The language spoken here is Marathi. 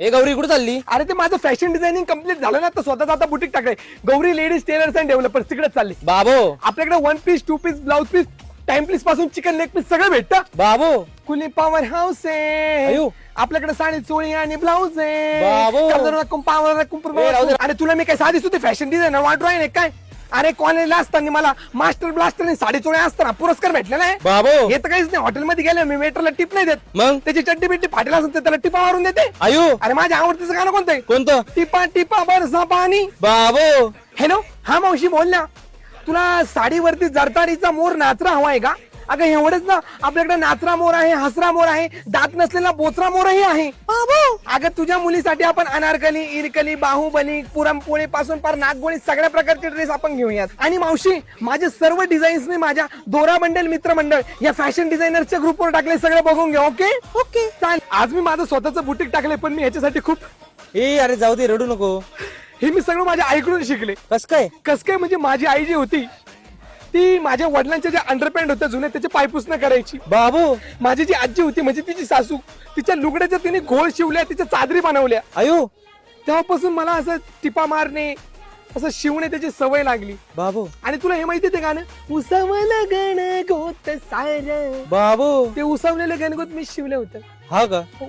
ए गौरी कुठे चालली? अरे ते माझं फॅशन डिझायनिंग कम्प्लीट झालं ना, तर स्वतःच आता बुटीक टाकलंय. Gauri ladies tailors and developers तिकडे चालली. बाबो आपल्याकडे 1 piece 2 piece blouse piece time piece पासून चिकन लेग पीस सगळं भेटतं. बाबो कुली पॉवर हाऊस आहे. अयो. आपल्याकडे साडी चोळी आणि ब्लाऊज आहे. बाबो. कलर रकम पावर रकम ए, राहू दे. आणि तुला मी काय साधी सुद्धा फॅशन डिझायनर वाटू आहे काय? अरे कॉलेजला असताना मला मास्टर ब्लास्टर आणि साडी चोळ्या असताना पुरस्कार भेटलेला आहे. बाबो हे तर काहीच नाही. हॉटेलमध्ये गेले मी वेटरला टिप नाही देत. मग त्याची चड्डी बिड्डी फाटेल असेल तर त्याला टिपा मारून देते. आयु अरे माझ्या आवडतीचं गाणं कोणतं आहे? कोणतं? टिपा टिपा बरसा पाणी. बाबो हॅलो, हा मावशी बोल ना. तुला साडीवरती जरतारीचा मोर नाचरा हवाय का? अगं एवढंच ना, आपल्याकडे नाचरा मोर आहे, हसरा मोर आहे, दात नसलेला बोचरा मोरही आहे. अगं तुझ्या मुलीसाठी आपण अनारकली, इरकली, बाहुबली, पुरणपोळी पासून पार नागगोळी सगळ्या प्रकारचे ड्रेस आपण घेऊयात. आणि मावशी, माझे सर्व डिझाईन्स मी माझ्या दोरा मंडळ मित्र मंडळ या फॅशन डिझायनरच्या ग्रुपवर टाकले. सगळं बघून घ्या. ओके ओके चालेल. आज मी माझं स्वतःचं बुटीक टाकलंय, पण मी याच्यासाठी खूप ए अरे जाऊ दे, रडू नको. हे मी सगळं माझ्या आईकडून शिकले. कस काय? कस काय म्हणजे माझी आई जी होती ती माझ्या वडिलांच्या ज्या अंडरपॅन्ट होत्या जुने त्याचे पायपुसणं करायची. बाबू माझी जी आजी होती म्हणजे तिची सासू, तिच्या लुगड्याच्या तिने घोळ शिवल्या, तिच्या चादरी बनवल्या. आयु तेव्हापासून मला असं टिपा मारणे, असं शिवणे त्याची सवय लागली. बाबू आणि तुला हे माहिती ते गाणं, उसवलं गणगोत सार, बाबू ते उसवलेलं गणगोत मी शिवलं होतं. हा का? हो.